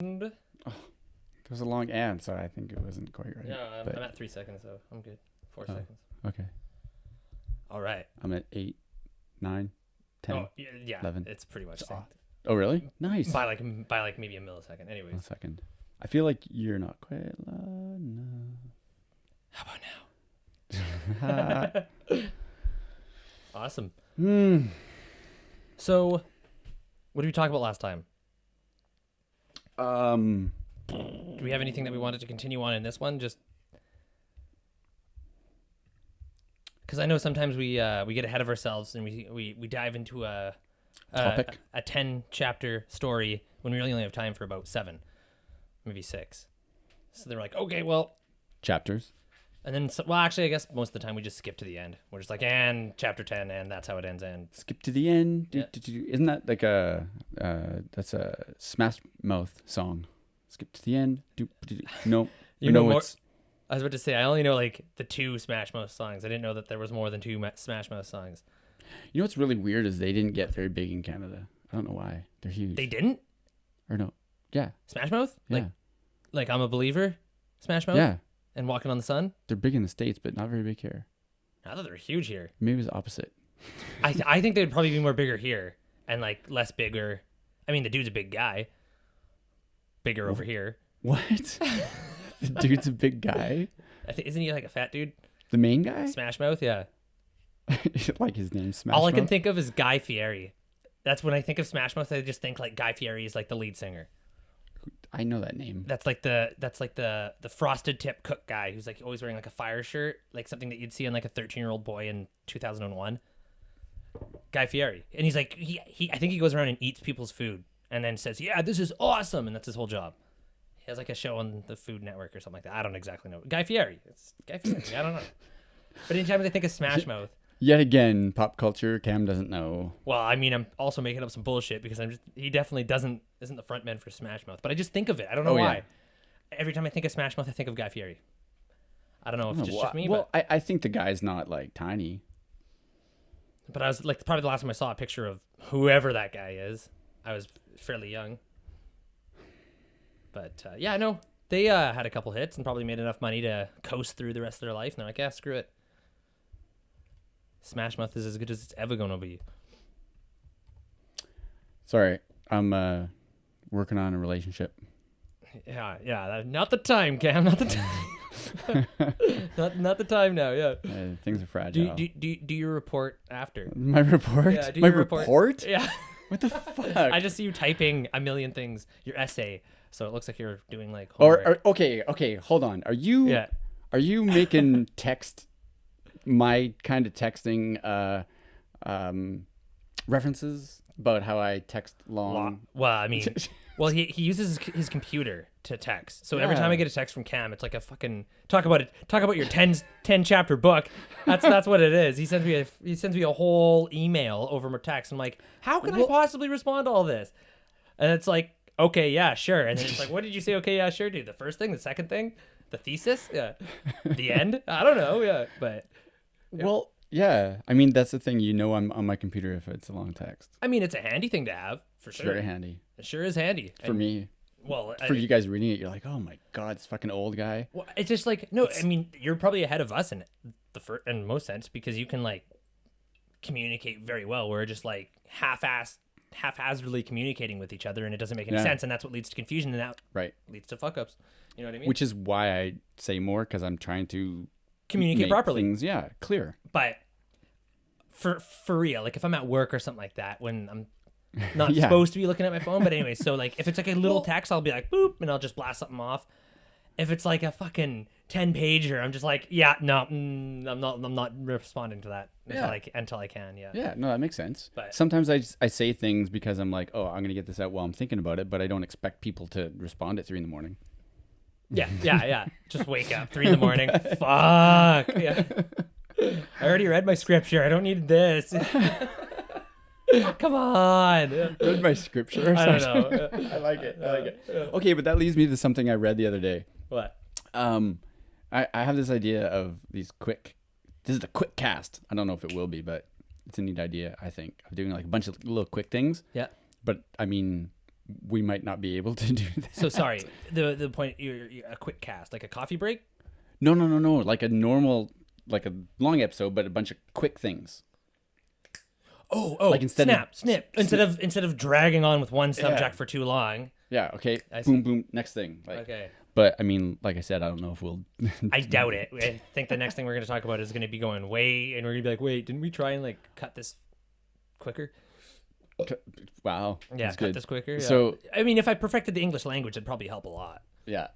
Oh, There was a long and, so I think it wasn't quite right. Yeah, I'm at 3 seconds, so I'm good. 4 seconds. Okay. All right. I'm at 8, 9, 10, Oh, yeah, 11. it's pretty much synced. Oh, really? Nice. By like maybe a millisecond. Anyways. 1 second. I feel like you're not quite loud enough. How about now? Awesome. So, what did we talk about last time? Do we have anything that we wanted to continue on in this one? Just because I know sometimes we get ahead of ourselves and we dive into a topic, a 10 chapter story when we really only have time for about 7, maybe 6. So they're like, okay, well, chapters. And then, well, actually, I guess most of the time we just skip to the end. We're just like, and chapter 10, and that's how it ends. And skip to the end. Yeah. Isn't that like that's a Smashmouth song? Skip to the end. No, you know more. It's. I was about to say, I only know like the 2 Smashmouth songs. I didn't know that there was more than 2 Smashmouth songs. You know what's really weird is they didn't get very big in Canada. I don't know why. They're huge. They didn't? Or no? Yeah. Smashmouth? Yeah. Like I'm a Believer? Smashmouth? Yeah. And Walking on the Sun? They're big in the States, but not very big here. I thought they were huge here. Maybe it was the opposite. I think they'd probably be more bigger here and like less bigger. I mean, the dude's a big guy. Bigger over here. What? The dude's a big guy? Isn't he like a fat dude? The main guy? Smashmouth, yeah. Like his name, Smashmouth? All I can think of is Guy Fieri. That's when I think of Smashmouth, I just think like Guy Fieri is like the lead singer. I know that name. That's like the frosted tip cook guy who's like always wearing like a fire shirt, like something that you'd see on like a 13-year-old boy in 2001. Guy Fieri. And he's like he I think he goes around and eats people's food and then says, "Yeah, this is awesome," and that's his whole job. He has like a show on the Food Network or something like that. I don't exactly know. Guy Fieri. It's Guy Fieri. I don't know. But anytime I think of Smashmouth, yet again, pop culture, Cam doesn't know. well, I mean, I'm also making up some bullshit because he definitely isn't the front man for Smashmouth, but I just think of it. I don't know why. Yeah. Every time I think of Smashmouth, I think of Guy Fieri. I don't know if it's just me, well, I think the guy's not like tiny. But I was like, probably the last time I saw a picture of whoever that guy is, I was fairly young. But yeah, no, they had a couple hits and probably made enough money to coast through the rest of their life. And they're like, yeah, screw it. Smashmouth is as good as it's ever going to be. Sorry, I'm working on a relationship. Yeah. Not the time, Cam. Not the time. not the time now. Yeah. Things are fragile. Do your report after My report? Yeah, do my your report? Yeah. What the fuck? I just see you typing a million things. Your essay, so it looks like you're doing like homework. Okay. Hold on. Are you making text? My kind of texting references about how I text long. Well, I mean, he uses his computer to text. So every time I get a text from Cam, it's like a fucking talk about your 10 chapter book. That's what it is. He sends me a whole email over my text. I'm like, how can I possibly respond to all this? And it's like, okay, yeah, sure. And then it's like, what did you say? Okay, yeah, sure, dude. The first thing, the second thing, the thesis, yeah, the end. I don't know, yeah, but. Well, yeah. I mean, that's the thing. I'm on my computer if it's a long text. I mean, it's a handy thing to have, for sure. It's very handy. It sure is handy. For me. Well, for you guys reading it, you're like, oh my God, this fucking old guy. Well, it's just like, no, I mean, you're probably ahead of us in most sense because you can like communicate very well. We're just like haphazardly communicating with each other and it doesn't make any sense. And that's what leads to confusion and that leads to fuck ups. You know what I mean? Which is why I say more because I'm trying to communicate properly. Things, clear. But for real, like if I'm at work or something like that, when I'm not supposed to be looking at my phone, but anyway, so like if it's like a little text, I'll be like boop, and I'll just blast something off. If it's like a fucking 10 pager, I'm just like, I'm not responding to that until I can. Yeah. Yeah, no, that makes sense. But sometimes I say things because I'm like, oh, I'm gonna get this out while I'm thinking about it, but I don't expect people to respond at 3 a.m. Yeah. Just wake up 3 a.m. Fuck. Yeah. I already read my scripture. I don't need this. Come on. Read my scripture. I don't know. I like it. Okay, but that leads me to something I read the other day. What? I have this idea of these this is a quick cast. I don't know if it will be, but it's a neat idea, I think, of doing like a bunch of little quick things. Yeah. But I mean, we might not be able to do that. So sorry, the point, you're a quick cast, like a coffee break? No. Like a normal, like a long episode, but a bunch of quick things. Oh, like snip. Instead of dragging on with one subject for too long. Yeah, okay. Boom, next thing. Like, okay. But, I mean, like I said, I don't know if we'll... I doubt it. I think the next thing we're going to talk about is going to be going way, and we're going to be like, wait, didn't we try and, like, cut this quicker? Wow. Yeah, cut this quicker. Yeah. So... I mean, if I perfected the English language, it'd probably help a lot. Yeah.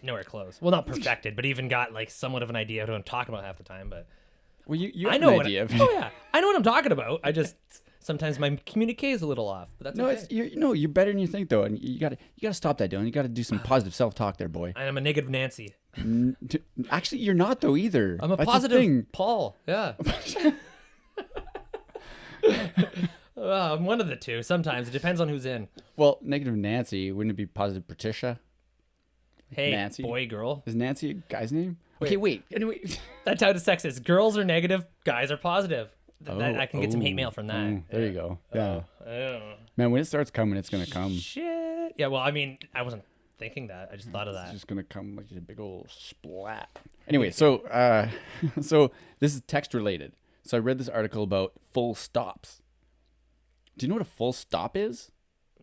Nowhere close. Well, not perfected, but even got, like, somewhat of an idea of what I'm talking about half the time, but... Well, you have I know an idea. oh, yeah. I know what I'm talking about. I just... Sometimes my communique is a little off, but that's okay. You're better than you think, though, and you gotta stop that, Dylan. You gotta do some positive self-talk there, boy. I'm a negative Nancy. Actually, you're not though either. I'm a positive Paul. Yeah. I'm one of the two. Sometimes it depends on who's in. Well, negative Nancy, wouldn't it be positive Patricia? Hey, Nancy? Boy, girl. Is Nancy a guy's name? Okay, wait. Anyway, that's how the sex is. Girls are negative, guys are positive. I can get some hate mail from that. There you go. Yeah. Oh. Man, when it starts coming, it's gonna come. Shit. Yeah. Well, I mean, I wasn't thinking that. I just thought of that. It's just gonna come like a big old splat. Anyway, so so this is text related. So I read this article about full stops. Do you know what a full stop is?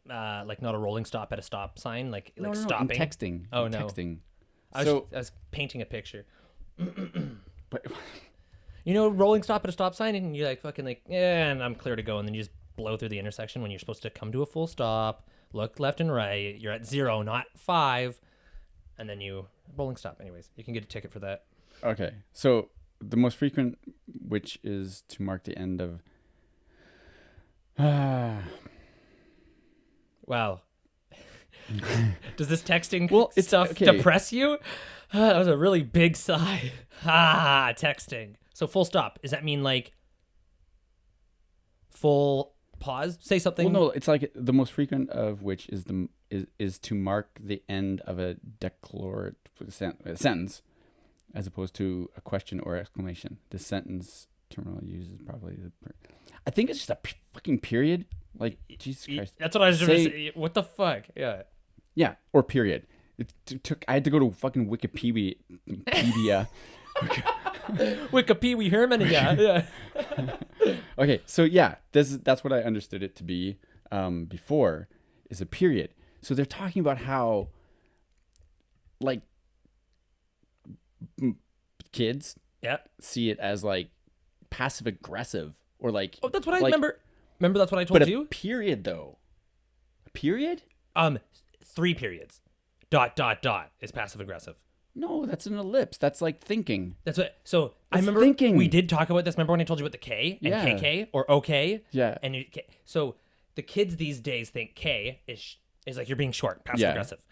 Like not a rolling stop at a stop sign, like No, stopping. in texting. Oh in no. Texting. I was painting a picture. But you know, rolling stop at a stop sign, and you're like fucking like, yeah, and I'm clear to go, and then you just blow through the intersection when you're supposed to come to a full stop, look left and right. You're at 0, not 5, and then you rolling stop. Anyways, you can get a ticket for that. Okay, so the most frequent, which is to mark the end of. Wow. Does this texting it's stuff depress you? That was a really big sigh. Texting. So full stop. Does that mean like full pause? Say something. Well, no, it's like the most frequent of which is is to mark the end of a sentence, as opposed to a question or exclamation. The sentence terminal uses probably I think it's just a fucking period. Like Jesus Christ. That's what I was just gonna say. What the fuck? Yeah. Yeah, or period. It took. I had to go to fucking Wikipedia. Wikipedia Herman. Yeah. Okay, so yeah, that's what I understood it to be before, is a period. So they're talking about how, like, kids see it as like passive aggressive or like. Oh, that's what I remember. Remember, that's what I told you. A period though. A period. 3 periods. ... is passive aggressive. No, that's an ellipse. That's like thinking. That's what. So that's I remember thinking. We did talk about this. Remember when I told you about the K and KK or OK? Yeah. And so the kids these days think K is like you're being short, passive aggressive.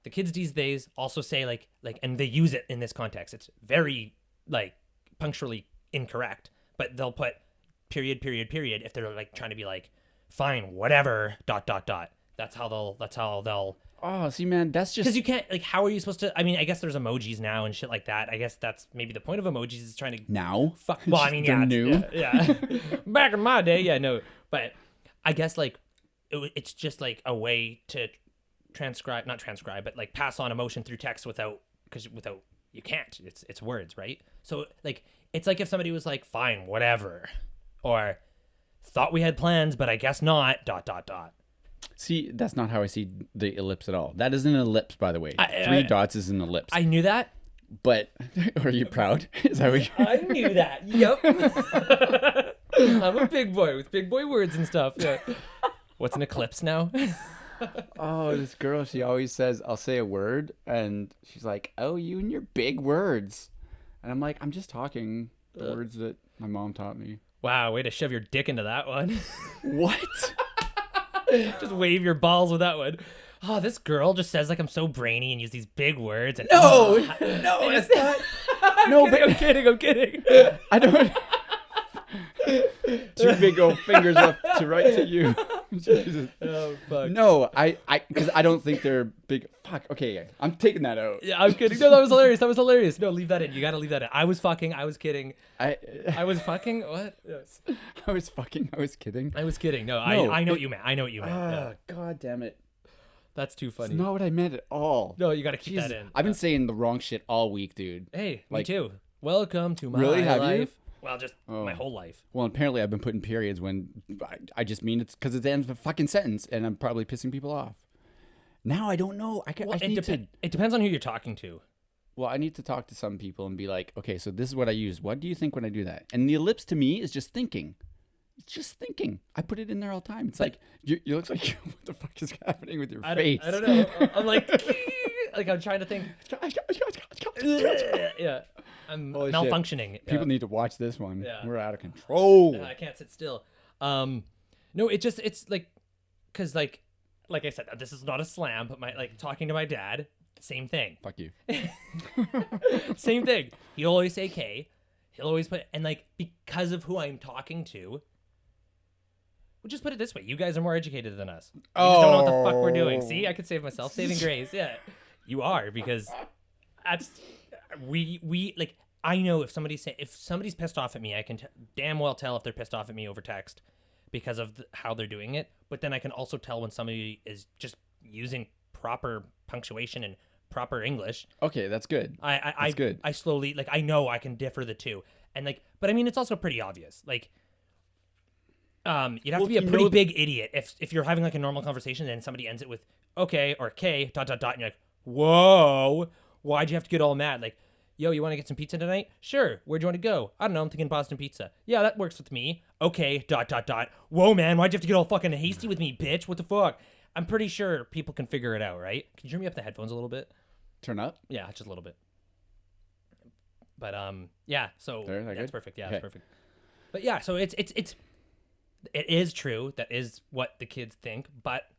The kids these days also say like, and they use it in this context. It's very like punctually incorrect, but they'll put period if they're like trying to be like, fine, whatever, ... That's how they'll. Oh, see, man, that's just because you can't like. How are you supposed to? I mean, I guess there's emojis now and shit like that. I guess that's maybe the point of emojis is trying to now. Fuck. Well, I mean, yeah, new. Yeah. Back in my day, yeah, no, but I guess like it's just like a way to not transcribe, but like pass on emotion through text without you can't. It's words, right? So like it's like if somebody was like, fine, whatever, or thought we had plans, but I guess not. ... See, that's not how I see the ellipse at all. That is an ellipse, by the way. 3 dots is an ellipse. I knew that. But are you proud? Is that what I knew that. Yep. I'm a big boy with big boy words and stuff. Yeah. What's an eclipse now? Oh, this girl, she always says, I'll say a word, and she's like, oh, you and your big words. And I'm like, I'm just talking the words that my mom taught me. Wow, way to shove your dick into that one. What? Just wave your balls with that one. Oh, this girl just says like I'm so brainy and use these big words. And no, it's not. No, I'm kidding. I don't. 2 big old fingers up to right to you. Jesus. Oh fuck. No, because I don't think they're big. Fuck. Okay, I'm taking that out. Yeah, I'm kidding. No, that was hilarious. That was hilarious. No, leave that in. You gotta leave that in. I was fucking. I was kidding. I was fucking. What? Yes. I was fucking. I was kidding. I was kidding. No, No, I know what you meant. I know what you meant. Yeah. God damn it. That's too funny. It's not what I meant at all. No, you gotta keep Jesus. that in. I've been saying the wrong shit all week, dude. Hey, like- me too. Welcome to my Really? Have you? life. Well, just my whole life. Well, apparently I've been putting periods when I just mean it's because it's the end of a fucking sentence, and I'm probably pissing people off. Now I don't know. Well, I need to. it depends on who you're talking to. Well, I need to talk to some people and be like, okay, so this is what I use. What do you think when I do that? And the ellipse to me is just thinking. It's just thinking. I put it in there all the time. It's like you look like what the fuck is happening with your face? I don't know. I'm like, I'm trying to think. Yeah, I'm Holy malfunctioning. shit. People need to watch this one. Yeah. We're out of control. I can't sit still. No, it's like, cause like I said, this is not a slam, but talking to my dad, same thing. Fuck you. Same thing. He'll always say K. He'll always put, and because of who I'm talking to, we'll just put it this way. You guys are more educated than us. You just don't know what the fuck we're doing. See, I could save myself. Saving grace. Yeah, you are, because that's, we I know if somebody's pissed off at me, I can damn well tell if they're pissed off at me over text because of how they're doing it. But then I can also tell when somebody is just using proper punctuation and proper English. Okay, that's good. That's good. I slowly, I know I can differ the two. And but I mean, it's also pretty obvious. You'd have to be a pretty big idiot if you're having a normal conversation and somebody ends it with okay or K ... and you're like, whoa, why'd you have to get all mad? Yo, you want to get some pizza tonight? Sure. Where'd you want to go? I don't know. I'm thinking Boston Pizza. Yeah, that works with me. Okay, ... Whoa, man, why'd you have to get all fucking hasty with me, bitch? What the fuck? I'm pretty sure people can figure it out, right? Can you turn me up the headphones a little bit? Turn up? Yeah, just a little bit. But yeah, so that's good? perfect. Yeah, Okay. that's perfect. But yeah, so it is true. That is what the kids think, but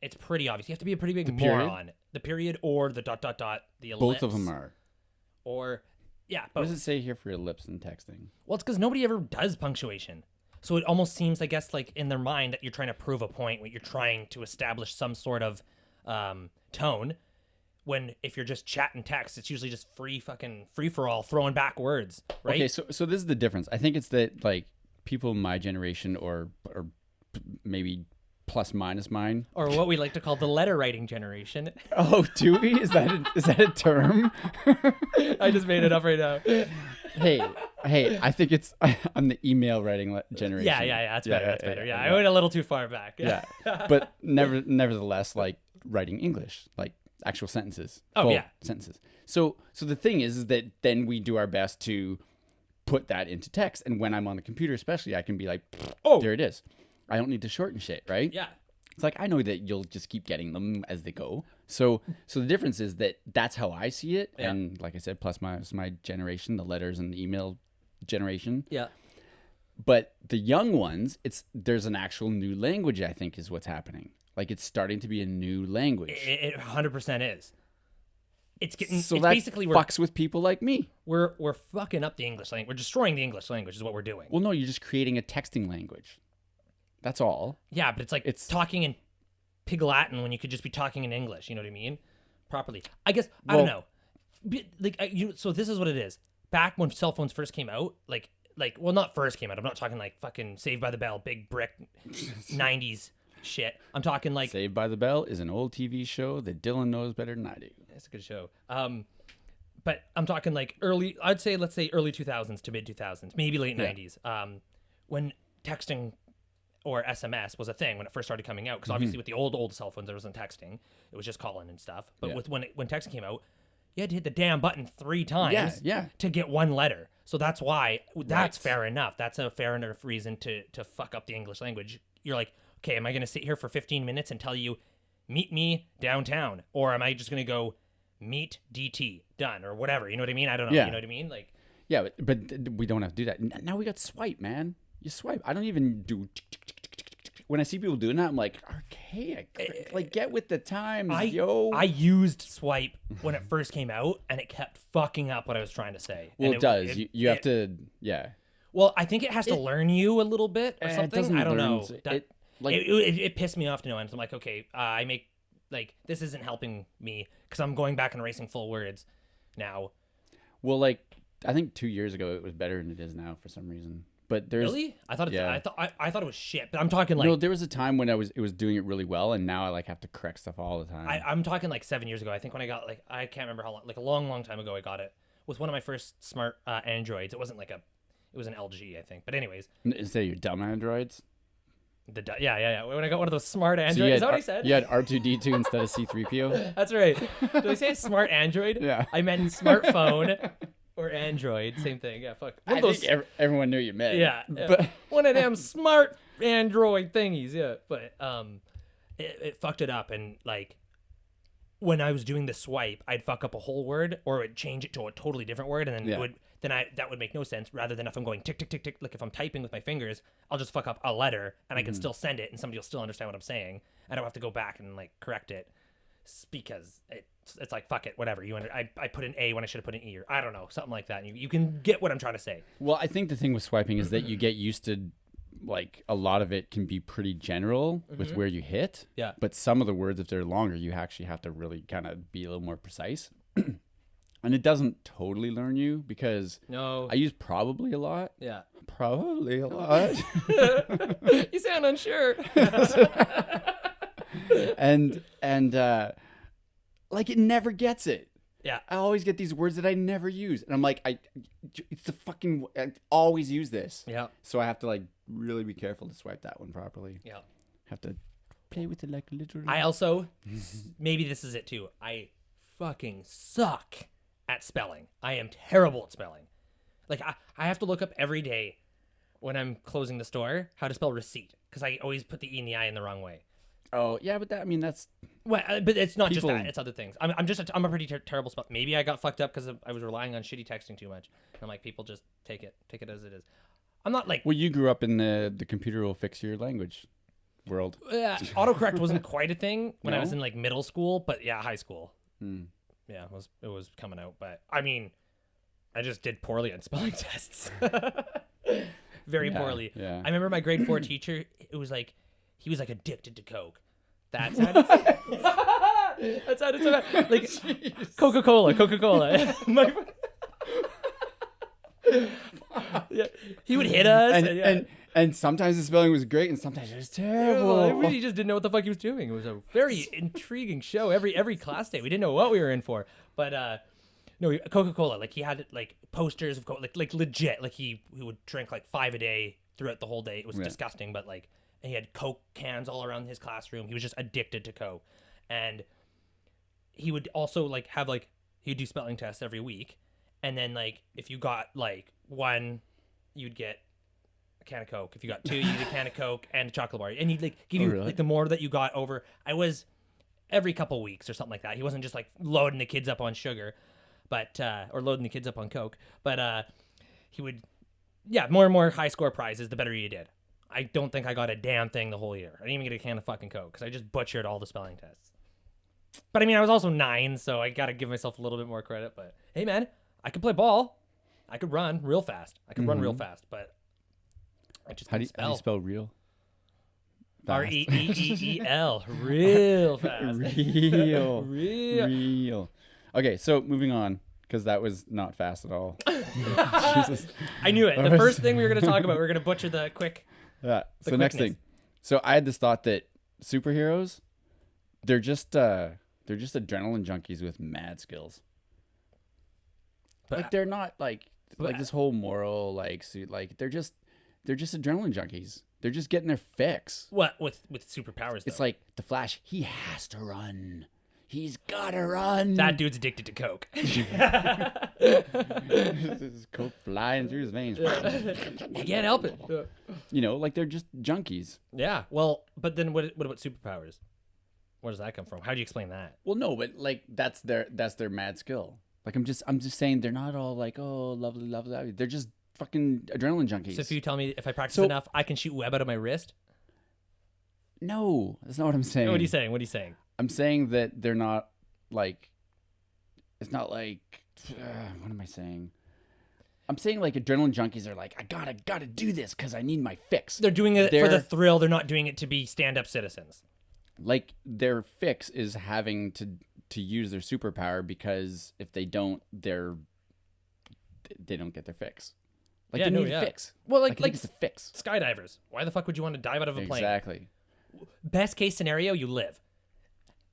it's pretty obvious. You have to be a pretty big moron. The period or the ... the ellipse. Both of them are. Or yeah, What both. does it say here for ellipse and texting? Well, it's because nobody ever does punctuation. So it almost seems, I guess, in their mind that you're trying to prove a point, when you're trying to establish some sort of tone. When if you're just chatting text, it's usually just free for all, throwing back words, right? Okay, so this is the difference. I think it's that people in my generation or maybe plus minus mine. Or what we like to call the letter writing generation. Oh, do we? Is that a term? I just made it up right now. Hey, I think I'm the email writing generation. Yeah, that's better. That's better. Yeah, I went a little too far back. Yeah, but nevertheless, writing English, actual sentences. Oh, yeah. Sentences. So the thing is that then we do our best to put that into text, and when I'm on the computer, especially, I can be like, oh, there it is. I don't need to shorten shit, right? Yeah. It's I know that you'll just keep getting them as they go. So the difference is that's how I see it. Yeah. And like I said, plus minus my generation, the letters and the email generation. Yeah. But the young ones, there's an actual new language, I think, is what's happening. It's starting to be a new language. It 100% is. It's getting. So it's that basically fucks with people like me. We're fucking up the English language. We're destroying the English language is what we're doing. Well, no, you're just creating a texting language. That's all. Yeah, but it's talking in Pig Latin when you could just be talking in English. You know what I mean? Properly. I guess I don't know. So this is what it is. Back when cell phones first came out, well, not first came out. I'm not talking fucking Saved by the Bell, big brick, 90s shit. I'm talking Saved by the Bell is an old TV show that Dylan knows better than I do. It's a good show. But I'm talking early. Let's say early 2000s to mid 2000s, maybe late 90s. When texting or SMS was a thing when it first started coming out, because obviously with the old cell phones there wasn't texting, it was just calling and stuff. But when texting came out, you had to hit the damn button 3 times to get one letter. So that's why fair enough. That's a fair enough reason to fuck up the English language. You're like, okay, am I going to sit here for 15 minutes and tell you meet me downtown, or am I just going to go meet DT done or whatever? You know what I mean? I don't know. You know what I mean? Yeah, but we don't have to do that. Now we got swipe, man. You swipe. I don't even do. When I see people doing that, I'm like, archaic. Get with the times, yo. I used swipe when it first came out, and it kept fucking up what I was trying to say. Well, it does. You have to, Well, I think it has to learn you a little bit or something. I don't know. Like it pissed me off to no end. So I'm like, okay, I make like this isn't helping me because I'm going back and erasing full words now. well, like I think 2 years ago it was better than it is now for some reason. But there's Really? I thought yeah. I thought it was shit. But I'm talking like no, there was a time when it was doing it really well, and now I like have to correct stuff all the time. I'm talking like 7 years ago. I think when I got like I can't remember how long, like a long time ago I got it with one of my first smart Androids. It wasn't like it was an LG I think. But anyways, Instead of your dumb androids. Yeah. When I got one of those smart Androids, So is that what I said? You had R2D2 instead of C3PO. That's right. Did I say smart Android? Yeah. I meant smartphone or Android. Same thing. Yeah, fuck. One I of those, think everyone knew you meant. yeah. But One of them smart Android thingies. Yeah. But it fucked it up. And like when I was doing the swipe, I'd fuck up a whole word or it'd change it to a totally different word. And then Yeah. that would make no sense rather than if I'm going tick, tick, tick, tick. Like if I'm typing with my fingers, I'll just fuck up a letter and I can still send it and somebody will still understand what I'm saying. I don't have to go back and like correct it because it's like, fuck it, whatever. I put an A when I should have put an E or I don't know, something like that. And you can get what I'm trying to say. well, I think the thing with swiping is that you get used to like a lot of it can be pretty general with where you hit. Yeah. But some of the words, if they're longer, you actually have to really kind of be a little more precise. And it doesn't totally learn you because No. I use probably a lot. Yeah. Probably a lot. You sound unsure. and like it never gets it. Yeah. I always get these words that I never use. And I'm like, it's the fucking, I always use this. Yeah. So I have to like really be careful to swipe that one properly. Yeah. Have to play with it like literally. I also, maybe this is it too. I fucking suck at spelling. I am terrible at spelling. Like I have to look up every day when I'm closing the store how to spell receipt because I always put the E and the I in the wrong way. Oh yeah, but that's Well, but it's not People- just that; it's other things. I'm a pretty terrible spell. Maybe I got fucked up because I was relying on shitty texting too much. And I'm like, people just take it as it is. I'm not like well, you grew up in the computer will fix your language world. autocorrect wasn't quite a thing when I was No? in like middle school, but yeah, high school. Hmm. Yeah, it was coming out, but I mean, I just did poorly on spelling tests. Very poorly. Yeah. I remember my grade 4 teacher, it was like he was like addicted to Coke. That sounded that sounded so bad. Like Coca-Cola. Yeah, he would hit us and sometimes the spelling was great and sometimes it was terrible. He just didn't know what the fuck he was doing. It was a very intriguing show. Every class day, we didn't know what we were in for. But no, Coca-Cola. Like he had like posters of Coke, like legit. Like he would drink like 5 a day throughout the whole day. It was disgusting. But like, and he had Coke cans all around his classroom. He was just addicted to Coke, and he would also like have like he'd do spelling tests every week, and then like if you got like 1, you'd get a can of Coke. If you got 2, you get a can of Coke and a chocolate bar. And he'd like give you like the more that you got over. I was every couple weeks or something like that. He wasn't just like loading the kids up on sugar, but or loading the kids up on Coke. But he would, more and more high score prizes the better you did. I don't think I got a damn thing the whole year. I didn't even get a can of fucking Coke because I just butchered all the spelling tests. But I mean, I was also 9, so I gotta give myself a little bit more credit. But hey, man, I could play ball. I could run real fast. Run real fast, but I just couldn't How do you spell real? REEEEL. Real fast. Real. Real. Real. Okay, so moving on, because that was not fast at all. Jesus. I knew it. The first thing we were going to talk about, we were going to butcher the quick. Yeah. So next thing. So I had this thought that superheroes, they're just adrenaline junkies with mad skills. But, like they're not like this whole moral they're just adrenaline junkies. They're just getting their fix. What with superpowers? It's though? like the Flash. He has to run. He's gotta run. That dude's addicted to Coke. There's Coke flying through his veins. He can't help it. You know, like they're just junkies. Yeah. Well, but then what about superpowers? Where does that come from? How do you explain that? Well, no, but like that's their mad skill. Like I'm just saying they're not all like, oh, lovely, lovely, lovely. They're just fucking adrenaline junkies. So if you tell me if I practice enough, I can shoot web out of my wrist? No, that's not what I'm saying. What are you saying? What are you saying? I'm saying that they're not like, it's not like, what am I saying? I'm saying like adrenaline junkies are like, I gotta do this because I need my fix. They're doing it for the thrill. They're not doing it to be stand-up citizens. Like their fix is having to use their superpower because if they don't, they don't get their fix. Like they need a fix. Well, like it's a fix. Skydivers. Why the fuck would you want to dive out of a plane? Exactly. Best case scenario, you live.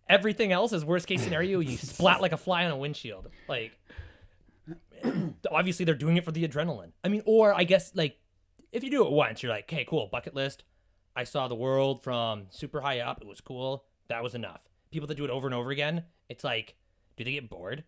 Everything else is worst case scenario. You splat like a fly on a windshield. Like, obviously they're doing it for the adrenaline. I mean, or I guess like if you do it once, you're like, okay, cool, bucket list. I saw the world from super high up. It was cool. That was enough. People that do it over and over again, it's like, do they get bored?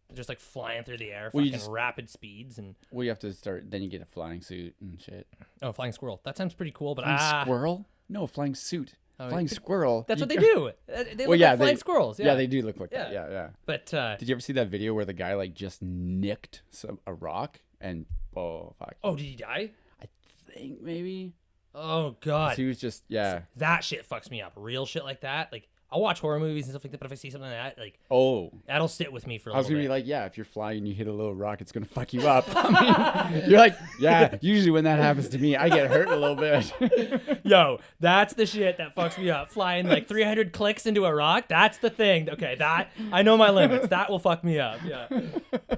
They're just like flying through the air, rapid speeds, and well, you have to start. Then you get a flying suit and shit. Oh, flying squirrel. That sounds pretty cool. But squirrel? No, flying suit. Flying squirrel. That's what they do. They look like flying squirrels. Yeah. Yeah, they do look like that. Yeah. But did you ever see that video where the guy like just nicked a rock and oh fuck? Oh, did he die? I think maybe. Oh god. He was just That shit fucks me up. Real shit like that. Like I'll watch horror movies and stuff like that, but if I see something like that, like that'll sit with me for a little bit. I was gonna be like, yeah, if you're flying and you hit a little rock, it's gonna fuck you up. I mean, you're like, yeah. Usually when that happens to me, I get hurt a little bit. Yo, that's the shit that fucks me up. Flying like 300 clicks into a rock. That's the thing. Okay, that I know my limits. That will fuck me up. Yeah,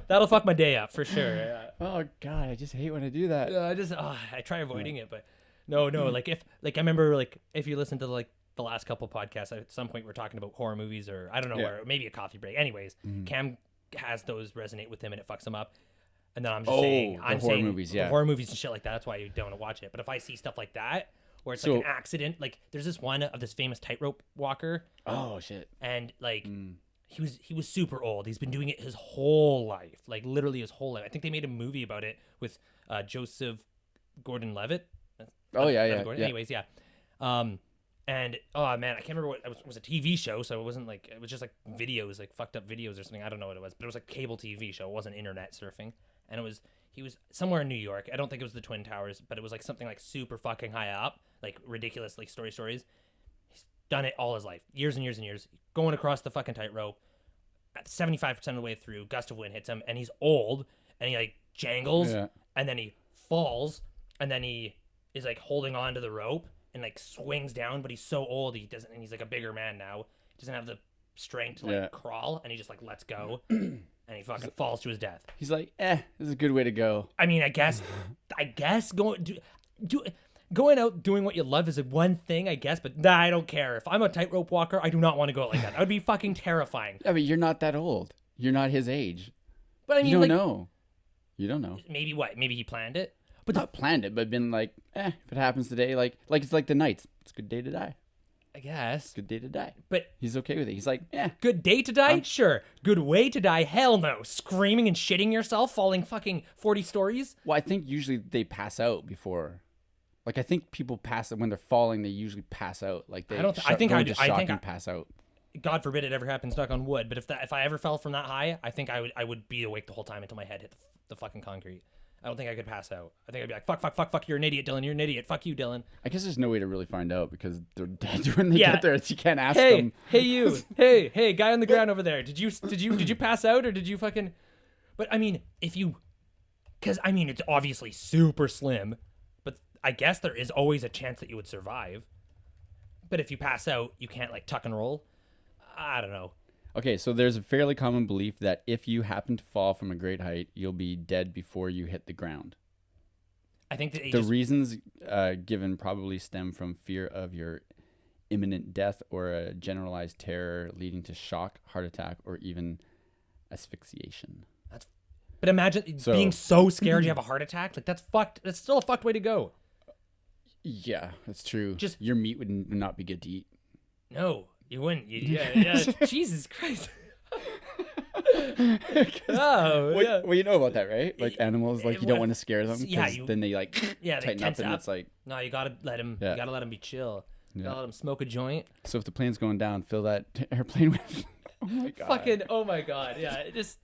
that'll fuck my day up for sure. Yeah. Oh god, I just hate when I do that. Yeah, I try avoiding it, but no. Like I remember like if you listen to like the last couple podcasts, at some point we're talking about horror movies or I don't know where, maybe a coffee break. Anyways, Cam has those resonate with him and it fucks him up. And then I'm just saying, horror movies, horror movies and shit like that. That's why you don't want to watch it. But if I see stuff like that, where it's like an accident, like there's this one of this famous tightrope walker. Oh shit! And like he was super old. He's been doing it his whole life, like literally his whole life. I think they made a movie about it with Joseph Gordon-Levitt. Anyways, yeah. And oh man, I can't remember what it was a TV show, so it wasn't like it was just like videos, like fucked up videos or something. I don't know what it was, but it was like a cable TV show. It wasn't internet surfing, and he was somewhere in New York. I don't think it was the Twin Towers, but it was like something like super fucking high up, like ridiculous, like stories. He's done it all his life, years and years and years, going across the fucking tightrope. At 75% of the way through, gust of wind hits him, and he's old, and he like jangles, and then he falls, and then he is like holding on to the rope. And like swings down, but he's so old he doesn't, and he's like a bigger man now. He doesn't have the strength to like crawl, and he just like lets go, and he fucking falls to his death. He's like, this is a good way to go. I mean, I guess going out doing what you love is one thing, I guess, but I don't care. If I'm a tightrope walker, I do not want to go out like that. That would be fucking terrifying. Yeah, but you're not that old. You're not his age. But I mean, you don't know. You don't know. Maybe what? Maybe he planned it. But not planned it, but been like, if it happens today, like it's like the Knights. It's a good day to die. I guess. Good day to die. But he's okay with it. He's like, Good day to die? Sure. Good way to die? Hell no. Screaming and shitting yourself, falling fucking 40 stories? Well, I think usually they pass out before. Like, I think people pass when they're falling, they usually pass out. Like, they I think pass out. God forbid it ever happens, knock on wood. But if I ever fell from that high, I think I would be awake the whole time until my head hit the fucking concrete. I don't think I could pass out. I think I'd be like, fuck, you're an idiot, Dylan. You're an idiot. Fuck you, Dylan. I guess there's no way to really find out because they're dead when they get there. You can't ask them. Hey, you. hey, guy on the ground over there. Did you pass out or did you fucking? But I mean, because I mean, it's obviously super slim, but I guess there is always a chance that you would survive. But if you pass out, you can't like tuck and roll. I don't know. Okay, so there's a fairly common belief that if you happen to fall from a great height, you'll be dead before you hit the ground. I think that the reasons given probably stem from fear of your imminent death or a generalized terror leading to shock, heart attack, or even asphyxiation. But imagine being so scared you have a heart attack. Like that's fucked. That's still a fucked way to go. Yeah, that's true. Just your meat would not be good to eat. No. You wouldn't. Yeah. Jesus Christ. Well, you know about that, right? Like animals, like you don't want to scare them. Then they like tighten up, and it's like no, you gotta let him. You gotta let him be chill. You gotta let him smoke a joint. So if the plane's going down, fill that airplane with. Oh my god. Fucking oh my god. Yeah. It's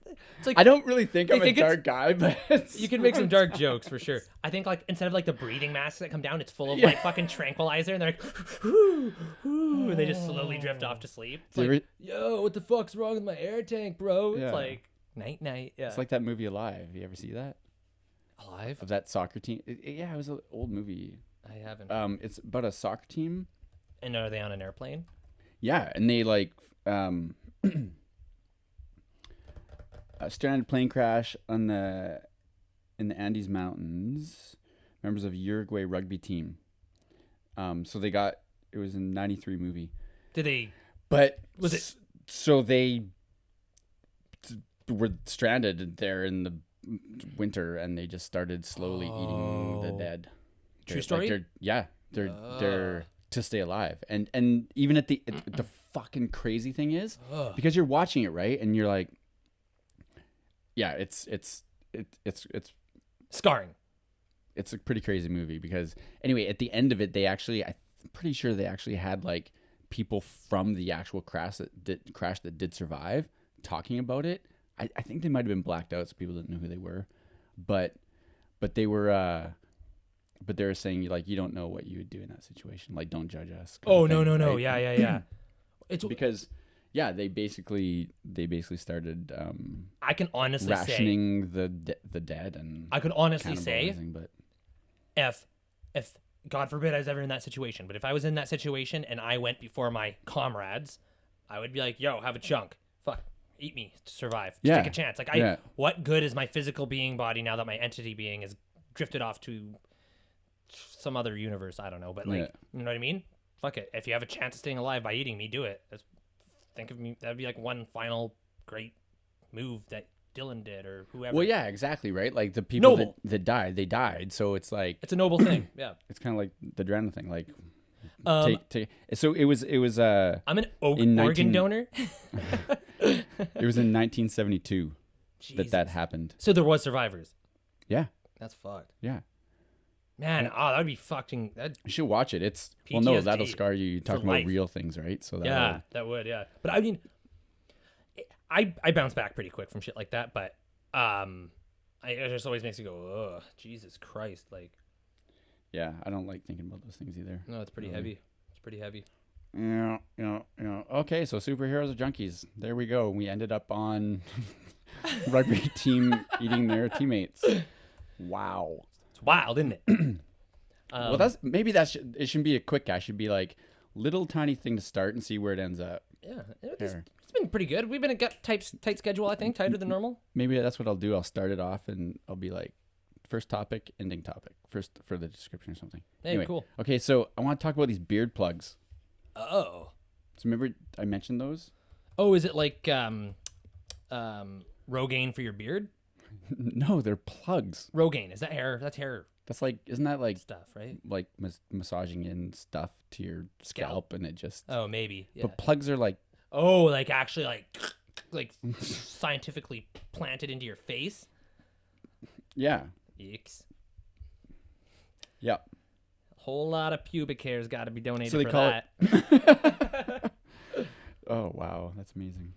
like I don't really think I'm a dark guy, but you can make some dark jokes for sure. I think like instead of like the breathing masks that come down, it's full of like fucking tranquilizer and they're like and they just slowly drift off to sleep. It's like, yo, what the fuck's wrong with my air tank, bro? It's like night. Yeah. It's like that movie Alive. You ever see that? Alive? of that soccer team. Yeah, it was an old movie. I haven't. It's about a soccer team. And are they on an airplane? Yeah, and they like a stranded plane crash in the Andes Mountains. Members of Uruguay rugby team. So they got it was a '93 movie. Did they? But Was it? So they were stranded there in the winter, and they just started slowly eating the dead. True story. They're to stay alive, and even at the fucking crazy thing is because you're watching it right, and you're like, yeah, it's Scarring. It's a pretty crazy movie because anyway, at the end of it, I'm pretty sure they actually had like people from the actual crash that did survive talking about it. I think they might have been blacked out, so people didn't know who they were, but they were saying like you don't know what you would do in that situation, like don't judge us. Oh no, right? yeah. It's because they basically started I can honestly rationing the dead, and I could honestly say but if God forbid I was ever in that situation, but if I was in that situation and I went before my comrades, I would be like, yo, have a chunk. Fuck. Eat me to survive. Just take a chance. Like what good is my physical being body now that my entity being is drifted off to some other universe? I don't know, but like, you know what I mean? Fuck it. If you have a chance of staying alive by eating me, do it. Think of me. That'd be like one final great move that Dylan did or whoever. Well, yeah, exactly, right? Like the people that died, they died. So it's like it's a noble thing. Yeah, it's kind of like the adrenaline thing. Like, take. So it was. I'm an organ donor. It was in 1972 that happened. So there was survivors. Yeah, that's fucked. Yeah, man. That would be fucking. You should watch it. It's PTSD that'll scar you. You talk about real things, right? So that would. Yeah, but I mean. I bounce back pretty quick from shit like that, but it just always makes me go, ugh, Jesus Christ, like. Yeah, I don't like thinking about those things either. No, it's pretty heavy. It's pretty heavy. Yeah. Okay, so superheroes or junkies. There we go. We ended up on rugby team eating their teammates. Wow. It's wild, isn't it? Well, it shouldn't be a quick guy. It should be like little tiny thing to start and see where it ends up. Yeah, it's been pretty good. We've been a tight schedule, I think, tighter than normal. Maybe that's what I'll do. I'll start it off and I'll be like, first topic, ending topic, first for the description or something. Hey, anyway, cool. Okay, so I want to talk about these beard plugs. Oh. So remember I mentioned those? Oh, is it like Rogaine for your beard? No, they're plugs. Rogaine, is that hair? That's hair. That's like, isn't that like stuff, right? Like massaging in stuff to your scalp and it just. Oh, maybe. Yeah. But plugs are like. Oh, like actually like scientifically planted into your face. Yeah. Yikes. Yep. A whole lot of pubic hair's got to be donated so they for call that. It oh wow, that's amazing.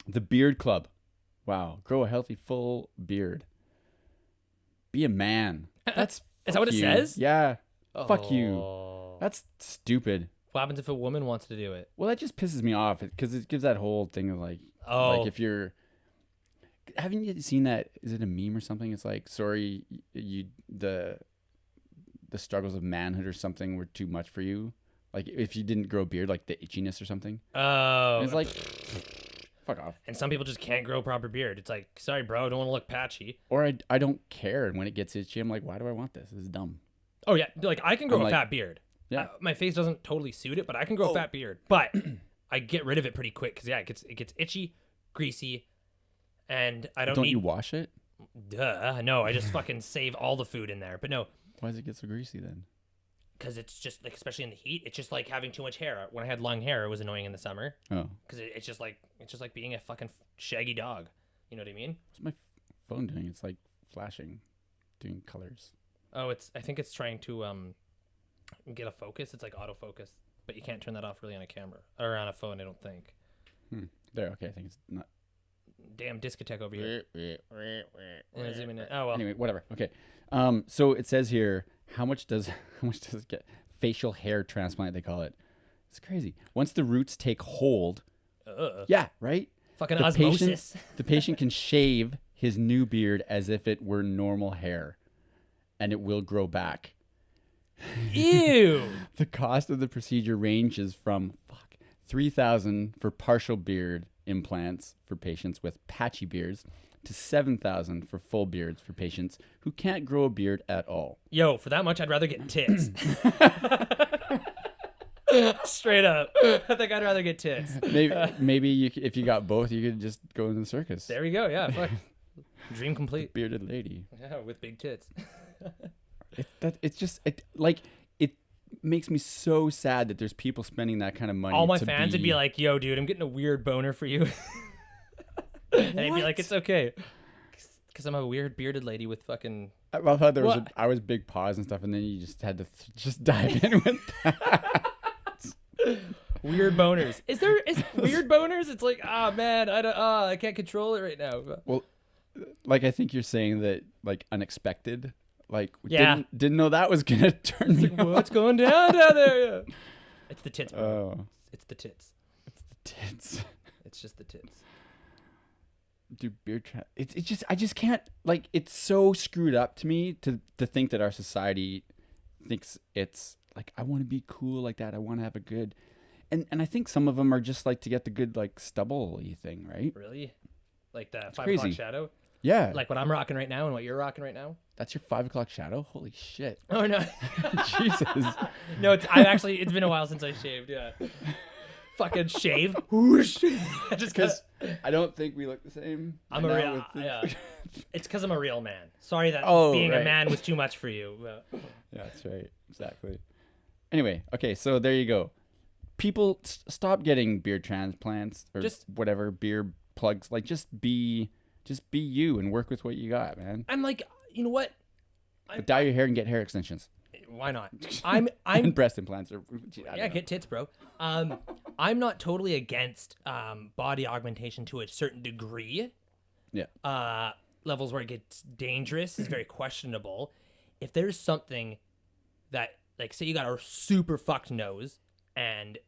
The Beard Club. Wow, grow a healthy full beard. Be a man. That's is that what it says? Yeah. Oh. Fuck you. That's stupid. What happens if a woman wants to do it? Well, that just pisses me off because it gives that whole thing of like, like if you're. Haven't you seen that? Is it a meme or something? It's like, sorry, the struggles of manhood or something were too much for you. Like if you didn't grow a beard, like the itchiness or something. Oh, and it's like, fuck off. And some people just can't grow a proper beard. It's like, sorry, bro, I don't want to look patchy. Or I don't care, and when it gets itchy, I'm like, why do I want this? This is dumb. Oh yeah, like I can grow a fat beard. Yeah, my face doesn't totally suit it, but I can grow a fat beard. But I get rid of it pretty quick because it gets itchy, greasy, and I don't. Don't you wash it? Duh, no, I just fucking save all the food in there. But no. Why does it get so greasy then? Because it's just like, especially in the heat, it's just like having too much hair. When I had long hair, it was annoying in the summer. Oh. Because it's just like being a fucking shaggy dog. You know what I mean? What's my phone doing? It's like flashing, doing colors. Oh, I think it's trying to get a focus. It's like autofocus, but you can't turn that off really on a camera or on a phone, I don't think. There, okay, I think it's not. Damn discotheque over here. Zoom in. Oh well. Anyway, whatever. Okay. So it says here, how much does it get? Facial hair transplant, they call it. It's crazy. Once the roots take hold. Yeah, right. Fucking osmosis. The patient can shave his new beard as if it were normal hair, and it will grow back. Ew. The cost of the procedure ranges from $3,000 for partial beard implants for patients with patchy beards to $7,000 for full beards for patients who can't grow a beard at all. Yo, for that much, I'd rather get tits. Straight up. I think I'd rather get tits. Maybe if you got both, you could just go into the circus. There we go. Yeah. Fuck. Dream complete. Bearded lady. Yeah, with big tits. It makes me so sad that there's people spending that kind of money. All my fans would be like, "Yo, dude, I'm getting a weird boner for you," and I'd be like, "It's okay," because I'm a weird bearded lady with fucking. I thought I was big paws and stuff, and then you just had to just dive in with that. Weird boners. Is weird boners? It's like, man, I can't control it right now. Well, like I think you're saying that like unexpected. Like, yeah. didn't know that was gonna turn me on. What's going down there? Yeah. It's the tits, bro. Oh. It's the tits. It's the tits. It's just the tits. Dude, beard it's just I just can't, like, it's so screwed up to me to think that our society thinks it's like, I want to be cool like that. I want to have a good, and I think some of them are just like to get the good like stubble-y thing, right? Really? Like the 5 crazy. o'clock shadow? Yeah. Like what I'm rocking right now and what you're rocking right now? That's your 5 o'clock shadow? Holy shit. Oh, no. Jesus. No, it's been a while since I shaved, yeah. Fucking shave. Whoosh. Just because I don't think we look the same. I'm a real, yeah. It's because I'm a real man. Sorry that being a man was too much for you. Yeah, that's right. Exactly. Anyway, okay, so there you go. People stop getting beard transplants or just whatever, beard plugs. Like, just be you and work with what you got, man. I'm like, you know what? But dye your hair and get hair extensions. Why not? I'm and breast implants. Get tits, bro. I'm not totally against body augmentation to a certain degree. Yeah. Levels where it gets dangerous is very questionable. If there's something that, like, say you got a super fucked nose and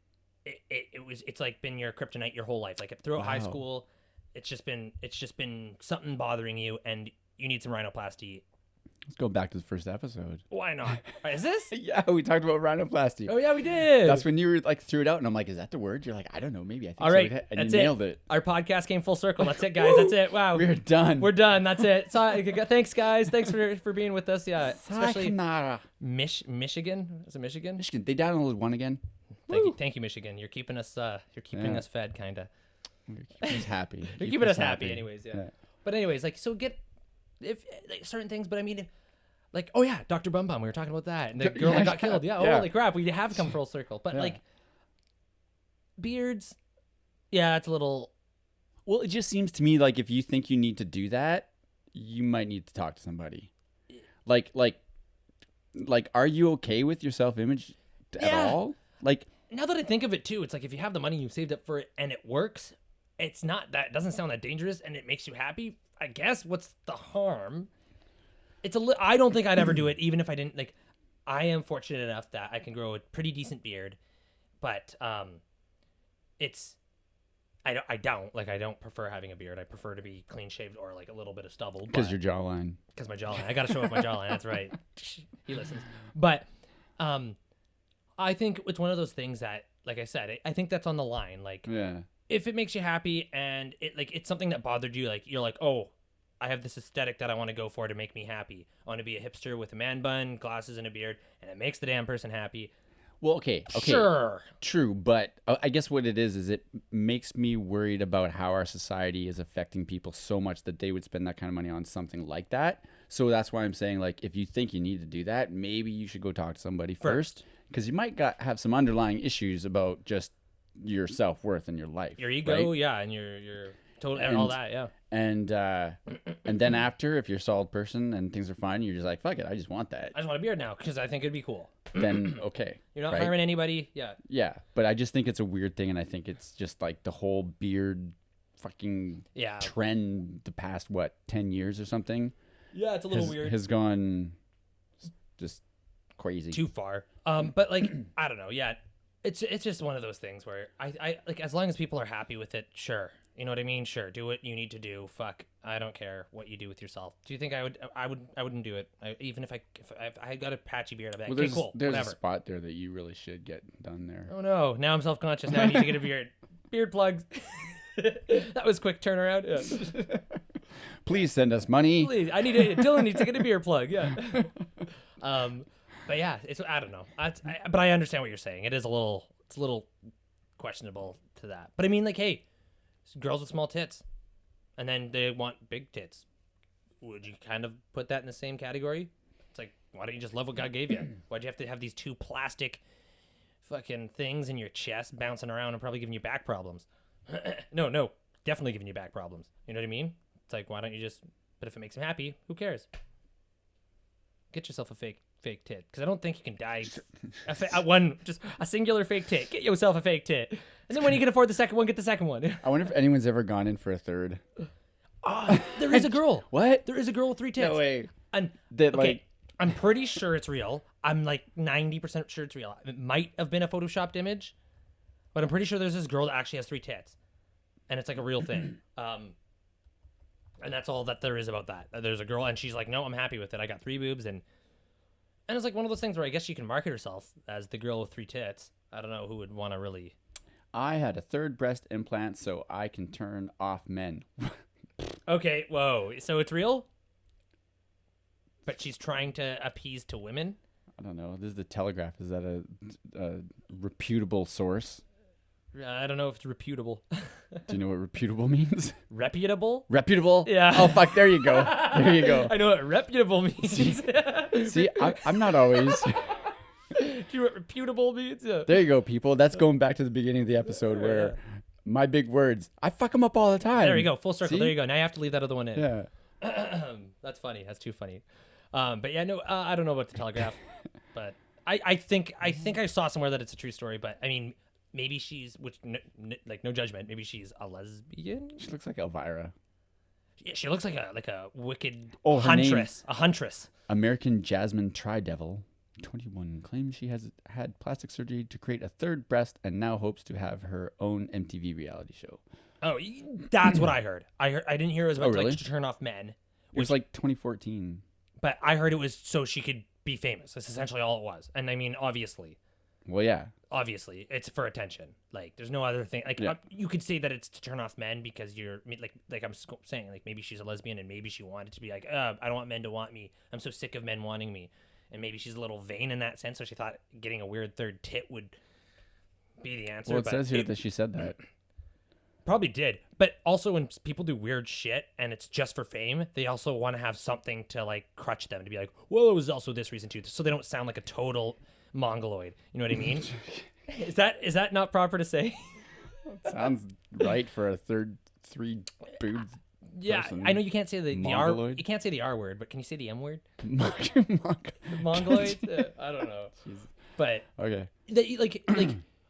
it's like been your kryptonite your whole life. Like throughout high school, it's just been something bothering you and you need some rhinoplasty. Let's go back to the first episode. Why not? Is this? Yeah, we talked about rhinoplasty. Oh yeah, we did. That's when you were like threw it out, and I'm like, "Is that the word?" You're like, "I don't know, maybe." I think all right, so. And that's you nailed it. Our podcast came full circle. That's it, guys. That's it. Wow, we're done. We're done. That's it. So, thanks, guys. Thanks for being with us. Yeah, especially Michigan. Is it Michigan? Michigan. They downloaded one again. Thank you, Michigan. You're keeping us. You're keeping us fed, kinda. You're keeping us happy. You're keeping us happy, anyways. Yeah. But anyways, like, so get if like certain things. But I mean. Like, oh yeah, Dr. Bum Bum, we were talking about that. And the girl that got killed. Yeah, holy crap, we have come full circle. But like, beards, yeah, it's a little... Well, it just seems to me like if you think you need to do that, you might need to talk to somebody. Like, are you okay with your self-image at all? Like... Now that I think of it too, it's like if you have the money, you've saved up for it, and it works, it's not that, it doesn't sound that dangerous, and it makes you happy, I guess, what's the harm? I don't think I'd ever do it, even if I didn't, like, I am fortunate enough that I can grow a pretty decent beard, but, I don't prefer having a beard. I prefer to be clean shaved or, like, a little bit of stubble. Because your jawline. Because my jawline. I got to show off my jawline. That's right. He listens. But, I think it's one of those things that, like I said, I think that's on the line. Like, if it makes you happy and it's something that bothered you, like, you're like, oh, I have this aesthetic that I want to go for to make me happy. I want to be a hipster with a man bun, glasses, and a beard, and it makes the damn person happy. Well, okay. Sure. True, but I guess what it is it makes me worried about how our society is affecting people so much that they would spend that kind of money on something like that. So that's why I'm saying, like, if you think you need to do that, maybe you should go talk to somebody first, because you might have some underlying issues about just your self-worth and your life. Your ego, right? Yeah, and your total and all that, yeah. And then after, if you're a solid person and things are fine, you're just like, fuck it, I just want that. I just want a beard now because I think it'd be cool. Then okay. You're not harming anybody. Yeah. Yeah, but I just think it's a weird thing, and I think it's just like the whole beard fucking trend the past 10 years or something. Yeah, it's a little weird. Has gone just crazy. Too far. But like I don't know. Yeah, it's just one of those things where I like, as long as people are happy with it, sure. You know what I mean? Sure, do what you need to do. Fuck, I don't care what you do with yourself. Do you think I would? I wouldn't do it. Even if I got a patchy beard, I'd be like, okay, cool, there's whatever. a spot there that you really should get done there. Oh no! Now I'm self-conscious. Now I need to get a beard. Beard plugs. That was quick turnaround. Yeah. Please send us money. Please, Dylan needs to get a beard plug. Yeah. But yeah, I don't know. But I understand what you're saying. It's a little questionable to that. But I mean, like, hey, girls with small tits, and then they want big tits. Would you kind of put that in the same category? It's like, why don't you just love what God gave you? Why'd you have to have these two plastic fucking things in your chest bouncing around and probably giving you back problems? No, definitely giving you back problems. You know what I mean? It's like, why don't you just? But if it makes him happy, who cares? Get yourself a fake tit, because I don't think you can die. Just a singular fake tit. Get yourself a fake tit, and then when you can afford the second one, get the second one. I wonder if anyone's ever gone in for a third. There is a girl. What? There is a girl with 3 tits. No way. And That, okay, like- I'm pretty sure it's real. I'm like 90% sure it's real. It might have been a photoshopped image, but I'm pretty sure there's this girl that actually has 3 tits, and it's like a real thing. And that's all that there is about that. There's a girl, and she's like, no, I'm happy with it. I got 3 boobs, and it's like one of those things where I guess she can market herself as the girl with 3 tits. I don't know who would want to really. I had a third breast implant so I can turn off men. Okay, whoa. So it's real? But she's trying to appease to women? I don't know. This is the Telegraph. Is that a reputable source? I don't know if it's reputable. Do you know what reputable means? Reputable? Reputable? Yeah. Oh, fuck. There you go. There you go. I know what reputable means. See, I'm not always. Do you know what reputable means? Yeah. There you go, people. That's going back to the beginning of the episode where my big words, I fuck them up all the time. There you go. Full circle. See? There you go. Now you have to leave that other one in. Yeah. That's funny. That's too funny. But yeah, no, I don't know about the Telegraph, but I think I saw somewhere that it's a true story. But I mean, maybe she's no judgment. Maybe she's a lesbian. She looks like Elvira. Yeah, she looks like a wicked her huntress. A huntress. American Jasmine Tri-Devil, 21, claims she has had plastic surgery to create a third breast and now hopes to have her own MTV reality show. Oh, that's what I heard. I didn't hear it was about really? like, to turn off men. It was like 2014. But I heard it was so she could be famous. That's essentially all it was. And I mean, obviously, Well, yeah. it's for attention. Like, there's no other thing. Like, Yeah. you could say that it's to turn off men because you're like I'm saying, like maybe she's a lesbian and maybe she wanted to be like, I don't want men to want me. I'm so sick of men wanting me. And maybe she's a little vain in that sense, so she thought getting a weird third tit would be the answer. Well, it says here that she said that. Probably did. But also when people do weird shit and it's just for fame, they also want to have something to like crutch them to be like, well, it was also this reason too. So they don't sound like a total mongoloid. You know what I mean? Is that not proper to say? Sounds right for a third 3 boobs. Yeah, person. I know you can't say the R. Mongoloid? You can't say the R word, but can you say the M word? Mongoloid. Mongoloid? I don't know. But Okay.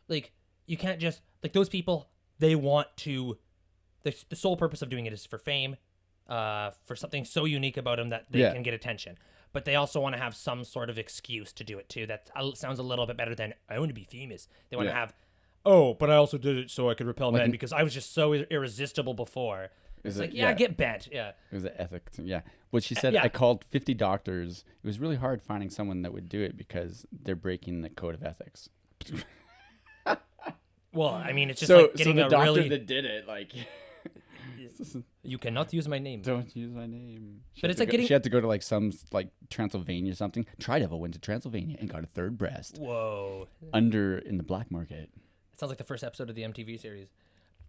like you can't just like those people. They want to. The sole purpose of doing it is for fame, for something so unique about them that they can get attention. But they also want to have some sort of excuse to do it too. That sounds a little bit better than I want to be famous. They want to have, but I also did it so I could repel men because I was just so irresistible before. It's like, get bent. Yeah. It was an ethic thing. Yeah. Well, she said, I called 50 doctors. It was really hard finding someone that would do it because they're breaking the code of ethics. Well, I mean, it's just like getting the a doctor really. that did it, like, You cannot use my name. don't use my name. But it's like getting. She had to go to like some like Transylvania or something. Tri-Devil went to Transylvania and got a third breast Whoa. in the black market. It sounds like the first episode of the MTV series.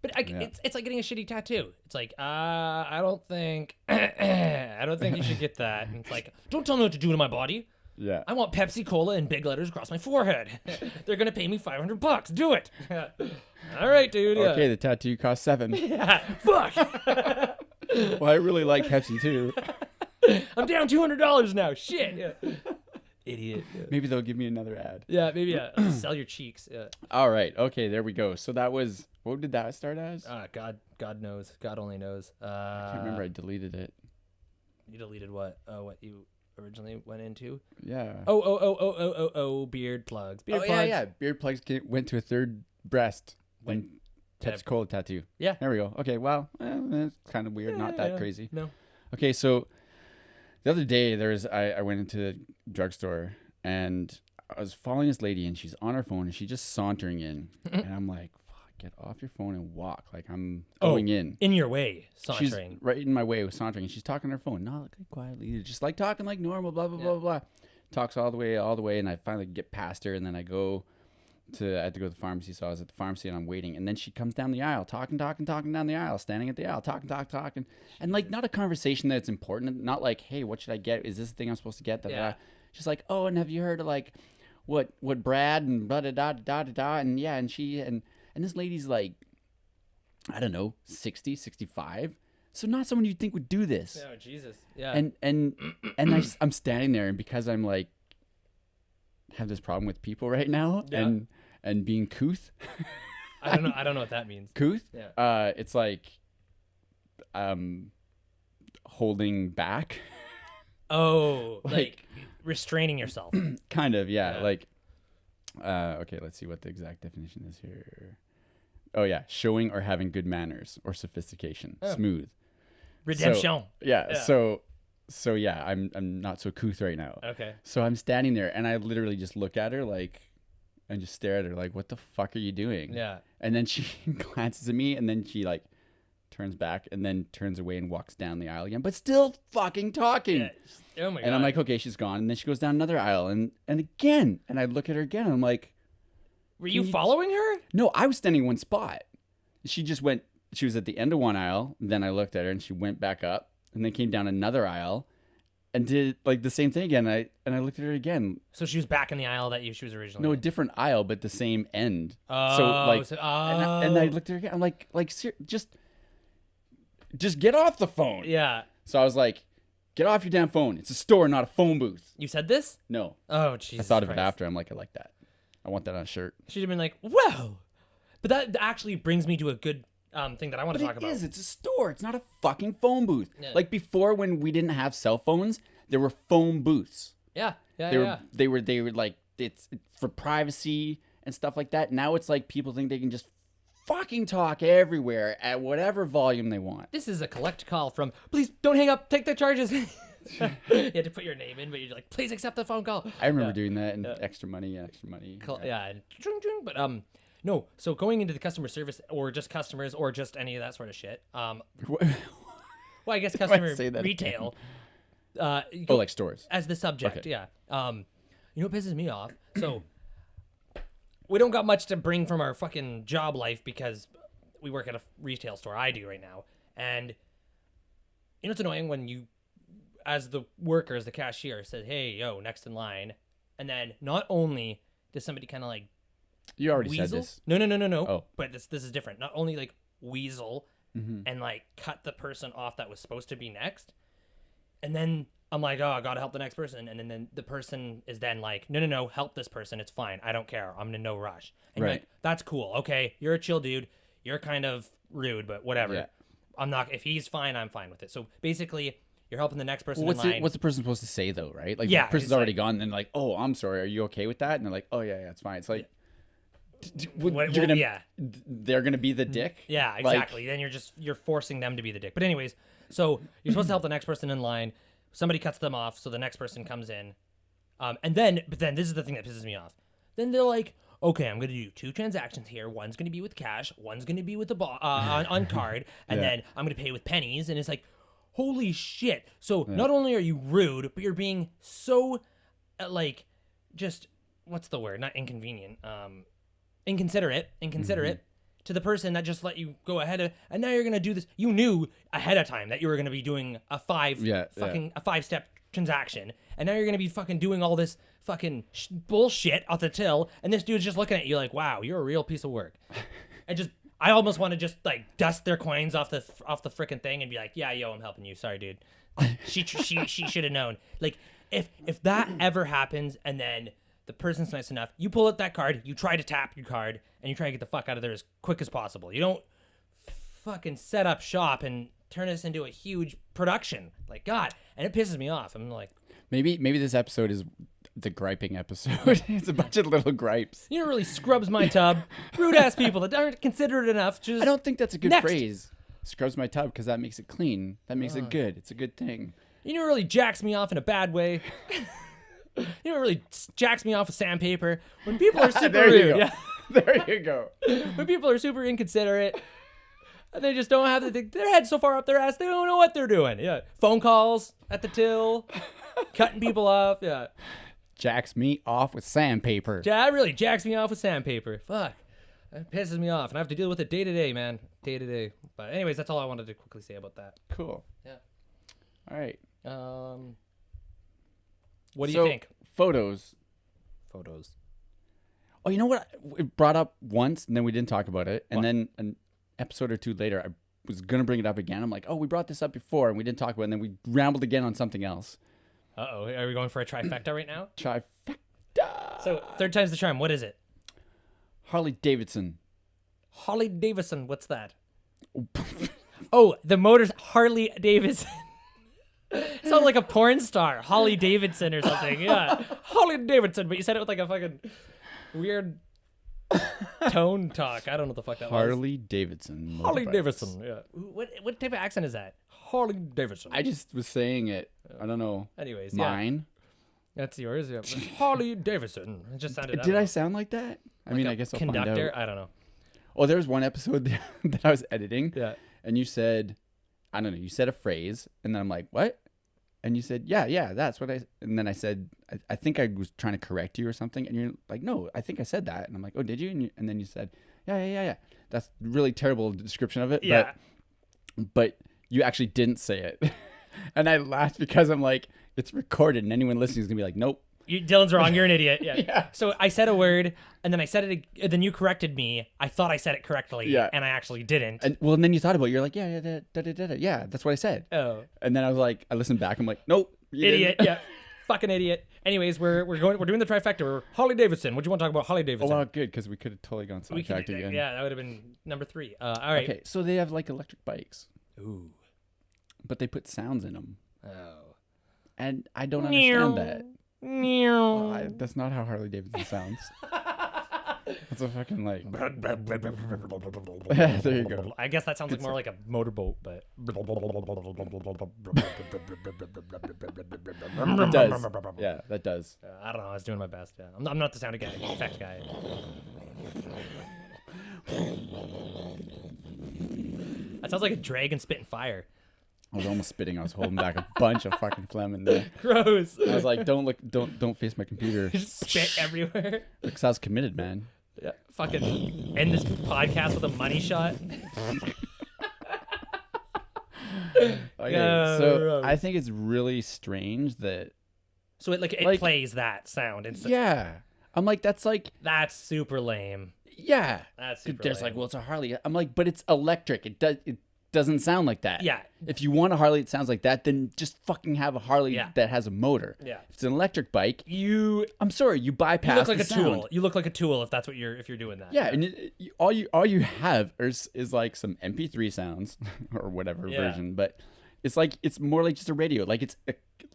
But it's like getting a shitty tattoo. It's like, I don't think you should get that. And it's like, don't tell me what to do to my body. Yeah. I want Pepsi Cola in big letters across my forehead. They're gonna pay me $500. Do it. All right, dude. Yeah. Okay, the tattoo cost $7. Yeah. Fuck. Well, I really like Pepsi too. I'm down $200 now. Shit. Yeah. Idiot. Yeah. Maybe they'll give me another ad. Yeah, maybe sell your cheeks. Yeah. All right. Okay, there we go. So that was, what did that start as? God knows. God only knows. I can't remember. I deleted it. You deleted what? What you originally went into? Yeah. Oh, beard plugs. Beard plugs. Yeah. Beard plugs went to a third breast. Pepsi-Cola tattoo. Yeah. There we go. Okay, well, it's kind of weird. Not that crazy. No. Okay, so the other day I went into the drugstore and I was following this lady and she's on her phone and she's just sauntering in. And I'm like, fuck, get off your phone and walk. Like I'm going in. In your way, sauntering. She's right in my way with sauntering. And she's talking on her phone. Not like quietly. Just like talking like normal, blah, blah, blah, blah. Talks all the way. And I finally get past her and then I had to go to the pharmacy. So I was at the pharmacy and I'm waiting. And then she comes down the aisle, talking down the aisle, standing at the aisle, talking. And like not a conversation that's important. Not like, hey, what should I get? Is this the thing I'm supposed to get? Yeah. She's like, oh, and have you heard of like what Brad and blah, da, da, da, da, da. And yeah, and she, and this lady's like, I don't know, 60, 65. So not someone you'd think would do this. Oh, Jesus. Yeah. And I'm standing there and because I'm like, have this problem with people right now and being couth. I don't know what that means. Couth? Yeah. It's like holding back. Oh, like restraining yourself. Kind of, yeah. Like okay, let's see what the exact definition is here. Oh yeah, showing or having good manners or sophistication. Smooth. Redemption. So yeah, I'm not so couth right now. Okay. So I'm standing there and I literally just look at her like and just stare at her like, what the fuck are you doing? Yeah. And then she glances at me and then she like turns back and then turns away and walks down the aisle again, but still fucking talking. Yeah. Oh my God. And I'm like, okay, she's gone. And then she goes down another aisle and again. And I look at her again and I'm like, were you following her? No, I was standing in one spot. She just went, she was at the end of one aisle. Then I looked at her and she went back up. And then came down another aisle and did like the same thing again. And I looked at her again. So she was back in the aisle that she was originally No, in. a different aisle, but the same end. Oh. And I looked at her again. I'm like, just get off the phone. Yeah. So I was like, get off your damn phone. It's a store, not a phone booth. You said this? No. Oh, Jesus I thought Christ. of it after. I'm like, I like that. I want that on a shirt. She'd have been like, whoa. But that actually brings me to a good thing that I want to talk about. It is. It's a store. It's not a fucking phone booth. Yeah. Like before, when we didn't have cell phones, there were phone booths. Yeah. They were like it's for privacy and stuff like that. Now it's like people think they can just fucking talk everywhere at whatever volume they want. This is a collect call from. Please don't hang up. Take the charges. You had to put your name in, but you're like, please accept the phone call. I remember doing that and extra money. But no. So going into the customer service or just customers or just any of that sort of shit. Well, I guess customer retail. Like stores as the subject. Okay. Yeah. You know what pisses me off? So we don't got much to bring from our fucking job life because we work at a retail store. I do right now, and you know it's annoying when you, as the worker, as the cashier, said, "Hey, yo, next in line," and then not only does somebody kind of like you already weasel? said this. No. Oh. But this is different. Not only like weasel and like cut the person off that was supposed to be next, and then I'm like, oh, I gotta help the next person, and then the person is then like, no, help this person. It's fine. I don't care. I'm in no rush. And you're like, that's cool. Okay, you're a chill dude. You're kind of rude, but whatever. Yeah. I'm not. If he's fine, I'm fine with it. So basically, you're helping the next person in line. What's the person supposed to say though, right? Like Yeah, the person's it's already like- gone, and then like, oh, I'm sorry, are you okay with that? And they're like, oh yeah, it's fine. It's like, they're gonna be the dick. Yeah, exactly. Then you're forcing them to be the dick. But anyways, so you're supposed to help the next person in line. Somebody cuts them off, so the next person comes in, but then this is the thing that pisses me off. Then they're like, okay, I'm gonna do 2 transactions here. One's gonna be with cash. One's gonna be with the on card, and then I'm gonna pay with pennies. And it's like, holy shit! So not only are you rude, but you're being so, like, just what's the word? Not inconvenient. Inconsiderate to the person that just let you go ahead of, and now you're gonna do this. You knew ahead of time that you were gonna be doing a 5-step transaction, and now you're gonna be fucking doing all this fucking bullshit off the till, and this dude's just looking at you like, wow, you're a real piece of work. And I almost want to just like dust their coins off the freaking thing and be like, yeah, yo, I'm helping you. Sorry, dude. She should have known. Like if that ever happens, and then the person's nice enough, you pull out that card, you try to tap your card, and you try to get the fuck out of there as quick as possible. You don't fucking set up shop and turn this into a huge production. Like, God, and it pisses me off. I'm like, maybe this episode is the griping episode. It's a bunch of little gripes. You know, really scrubs my tub. Rude ass people that aren't considerate enough. Just I don't think that's a good Next. phrase. Scrubs my tub because that makes it clean. That makes it good. It's a good thing. You know, what really jacks me off in a bad way. You know, what really jacks me off with sandpaper when people are super There you rude. go. Yeah. There you go. When people are super inconsiderate. And they just don't have their head so far up their ass, they don't know what they're doing. Yeah. Phone calls at the till, cutting people off. Yeah. Jacks me off with sandpaper. That really jacks me off with sandpaper. Fuck. That pisses me off. And I have to deal with it day to day, man. Day to day. But anyways, that's all I wanted to quickly say about that. Cool. Yeah. All right. What do you think? Photos. Photos. Oh, you know what? It brought up once, and then we didn't talk about it. And then an episode or two later, I was going to bring it up again. I'm like, oh, we brought this up before, and we didn't talk about it. And then we rambled again on something else. Uh-oh. Are we going for a trifecta right now? Trifecta. So, third time's the charm. What is it? Harley Davidson. Harley Davidson. What's that? Oh, the motor's Harley Davidson. Sounds like a porn star. Holly Davidson or something. Yeah. Holly Davidson. But you said it with like a fucking weird tone talk. I don't know what the fuck that Harley Davidson. was. Harley motorbikes. Davidson. Yeah. What type of accent is that? Harley Davidson. I just was saying it. I don't know. Anyways, Mine. Yeah. That's yours. Yeah. Harley Davidson. It just sounded. Did I sound like that? I mean, I guess I'll conductor. find out. I don't know. Oh, there was one episode that I was editing. Yeah. And you said, I don't know, you said a phrase, and then I'm like, what? And you said, yeah, that's what and then I said, I think I was trying to correct you or something, and you're like, no, I think I said that. And I'm like, oh, did you? And then you said, yeah. That's really terrible description of it. Yeah. But you actually didn't say it. And I laughed because I'm like, it's recorded, and anyone listening is going to be like, nope. Dylan's wrong. You're an idiot. Yeah. Yeah. So I said a word, and then I said it. Then you corrected me. I thought I said it correctly, Yeah. and I actually didn't. And then you thought about it. You're like, yeah, that's what I said. Oh, And then I was like, I listened back. I'm like, nope. you idiot. didn't. Yeah, fucking idiot. Anyways, we're doing the trifecta. We're Harley Davidson. What do you want to talk about, Harley Oh, Davidson? wow, good, because we could have totally gone sidetracked again. Yeah, that would have been number 3. All right. Okay, so they have like electric bikes, Ooh. but they put sounds in them, Oh. and I don't understand that. Meow. That's not how Harley Davidson sounds. That's a fucking like. There you go. I guess that sounds like more like a motorboat, but It does. Yeah, that does. I don't know. I was doing my best. Yeah, I'm not the sound guy, effect guy. That sounds like a dragon spitting fire. I was almost spitting. I was holding back a bunch of fucking phlegm in there. Gross. I was like, don't face my computer. Just spit everywhere. Because I was committed, man. Yeah. Fucking end this podcast with a money shot. Okay, Yeah, so right. I think it's really strange that. So it plays that sound instantly. Yeah, I'm like, that's like, That's super lame. yeah. That's super There's lame. like, well, it's a Harley. I'm like, but it's electric. It doesn't sound like that. Yeah. If you want a Harley that sounds like that, then just fucking have a Harley Yeah. that has a motor. Yeah. If it's an electric bike, You I'm sorry, you bypass look like the a sound. tool. You look like a tool if you're doing that. Yeah, and all you have is like some MP3 sounds or whatever Yeah. version, but it's like it's more like just a radio. Like it's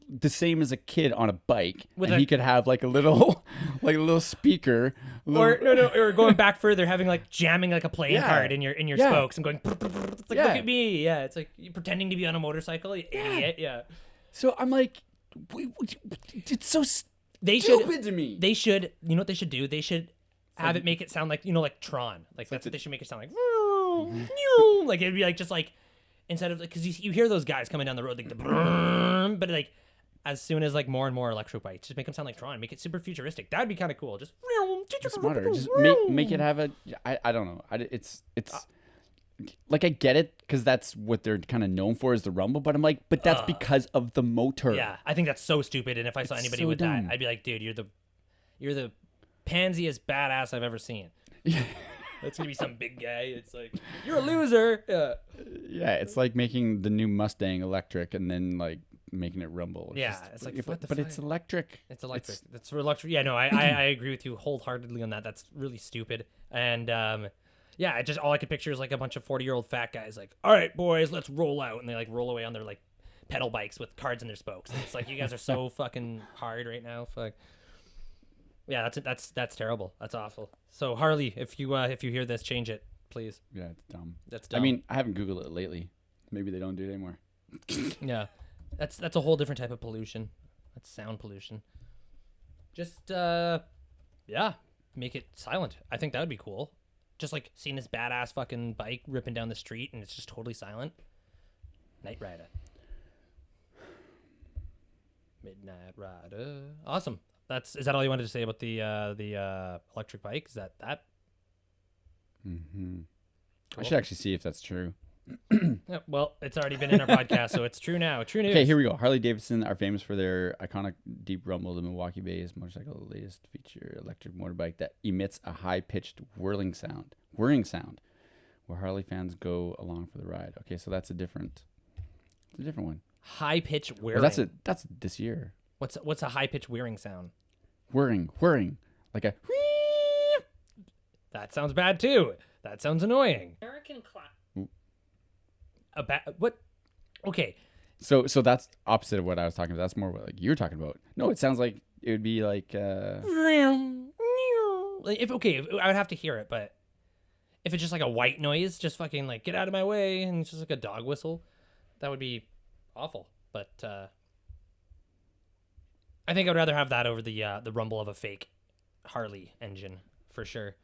the same as a kid on a bike, With and he could have like a little speaker. Or going back further, having like jamming like a playing Yeah. card in your Yeah. spokes and going. It's like Yeah. look at me. Yeah, it's like you pretending to be on a motorcycle. You idiot. Yeah. So I'm like, it's so They stupid should. to me. They should. You know what they should do? They should have it make it sound like like Tron. Like that's what they should make it sound like. Like it'd be like just like instead of like because you hear those guys coming down the road like the but like as soon as like more and more electric bikes, just make them sound like Tron. Make it super futuristic. That'd be kind of cool. Just Smarter. Just make it have a. I don't know. It's like I get it because that's what they're kind of known for is the rumble. But I'm like, but that's because of the motor. Yeah, I think that's so stupid. And if I saw anybody so with dumb. that, I'd be like, dude, you're the pansiest badass I've ever seen. That's gonna be some big guy. It's like you're a loser. Yeah. Yeah, it's like making the new Mustang electric and then like making it rumble. Yeah, it's like, what the but fuck? it's electric. It's electric. It's for electric. Yeah, no, I agree with you wholeheartedly on that. That's really stupid. And yeah, all I could picture is like a bunch of 40-year-old fat guys like, all right, boys, let's roll out, and they like roll away on their like pedal bikes with cards in their spokes. And it's like you guys are so fucking hard right now. Fuck. Yeah, that's terrible. That's awful. So Harley, if you hear this, change it, please. Yeah, it's dumb. That's dumb. I mean, I haven't Googled it lately. Maybe they don't do it anymore. Yeah, that's a whole different type of pollution. That's sound pollution. Just yeah, make it silent. I think that would be cool. Just like seeing this badass fucking bike ripping down the street and it's just totally silent. Night Rider. Midnight Rider. Awesome. Is that all you wanted to say about the electric bike? Is that? Mm-hmm. Cool. I should actually see if that's true. Yeah, well, it's already been in our podcast, so it's true now. True news. Okay, here we go. Harley Davidson are famous for their iconic deep rumble, the Milwaukee-based motorcycle latest feature electric motorbike that emits a high-pitched whirring sound, where Harley fans go along for the ride. Okay, so that's a different one. High pitch whirring. Well, that's this year. What's a high pitch whirring sound? Whirring, like a. That sounds bad too. That sounds annoying. American clock. What? Okay. So that's opposite of what I was talking about. That's more what like you're talking about. No, it sounds like it would be like. I would have to hear it, but if it's just like a white noise, just fucking like get out of my way, and it's just like a dog whistle, that would be awful. But I think I'd rather have that over the rumble of a fake Harley engine for sure.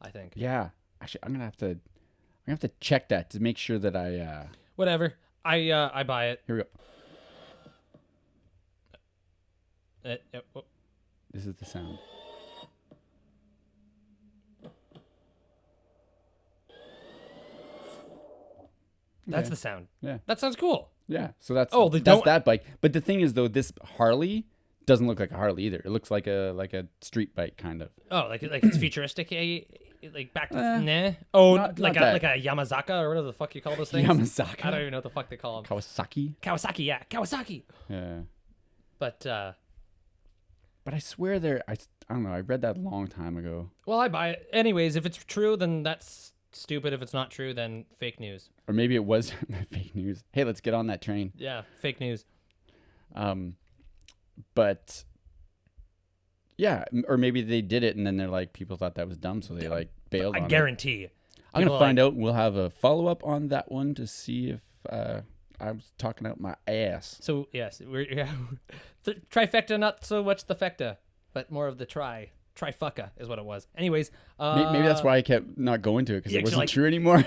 I think. Yeah, actually, I'm gonna have to check that to make sure that I. Whatever. I buy it. Here we go. Oh. This is the sound. That's Okay. the sound. Yeah. That sounds cool. Yeah. So that's Oh, that's that bike. But the thing is though, this Harley doesn't look like a Harley either. It looks like a street bike kind of. Oh, like it's futuristic, like back to nah. Oh, not like that. a Yamazaka or whatever the fuck you call those things. Yamazaki. I don't even know what the fuck they call them. Kawasaki. Kawasaki, yeah, Kawasaki. Yeah. But I swear I don't know. I read that a long time ago. well, I buy it anyways. If it's true, then that's stupid. If it's not true, then fake news. Or maybe it was fake news. Hey, let's get on that train. Yeah, fake news. But yeah, or maybe they did it and then they're like, people thought that was dumb, so they like bailed on it. I guarantee. I'm going to find out. We'll have a follow-up on that one to see if I was talking out my ass. So, yes, the trifecta, not so much the fecta, but more of the trifecta is what it was. Anyways. Maybe that's why I kept not going to it, because yeah, it wasn't like, true anymore.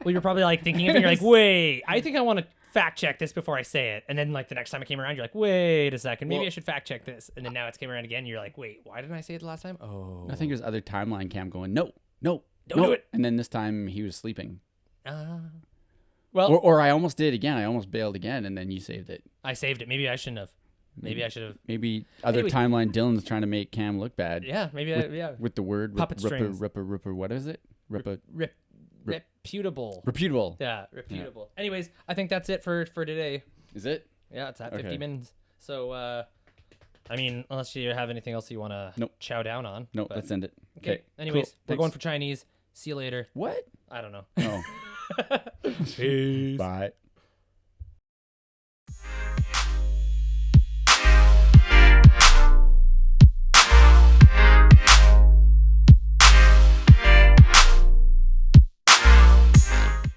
Well, you're probably like thinking of it. You're like, wait, I think I want to fact check this before I say it. And then like the next time it came around, you're like, wait a second, maybe I should fact check this. And then now it's came around again. You're like, wait, why didn't I say it the last time? Oh. I think there's other timeline cam going, no, Don't do it. And then this time he was sleeping. Well, or I almost did again. I almost bailed again, and then you saved it. I saved it. Maybe I shouldn't have. Maybe I should have. Maybe other Anyway. timeline Dylan's trying to make Cam look bad. Yeah, maybe With the word Puppet strings. ripper, what is it? reputable. Reputable. Yeah, reputable. Anyways, I think that's it for today. Is it? Yeah, it's at Okay. 50 minutes. So, I mean, unless you have anything else you want to Nope. chow down on. No, but- let's end it. Okay. Anyways, cool. we're Thanks. going for Chinese. See you later. What? I don't know. Oh. Peace. Bye.